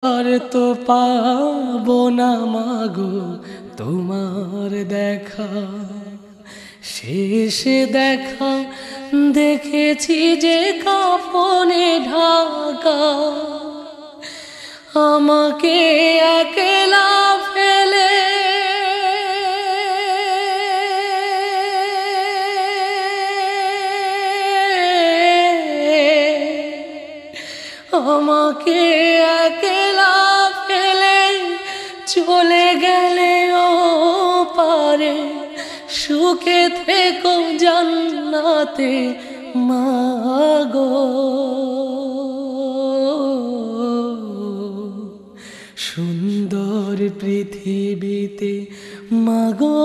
আর তো পাবো না মাগো তোমার দেখা, শেষ দেখা দেখেছি যে কাফনে ঢাকা, আমাকে একলা ফেলে আমাকে একলা ফেলে চলে গেলে ও পারে, সুখে থেকো জান্নাতে মাগো। সুন্দর পৃথিবীতে মাগো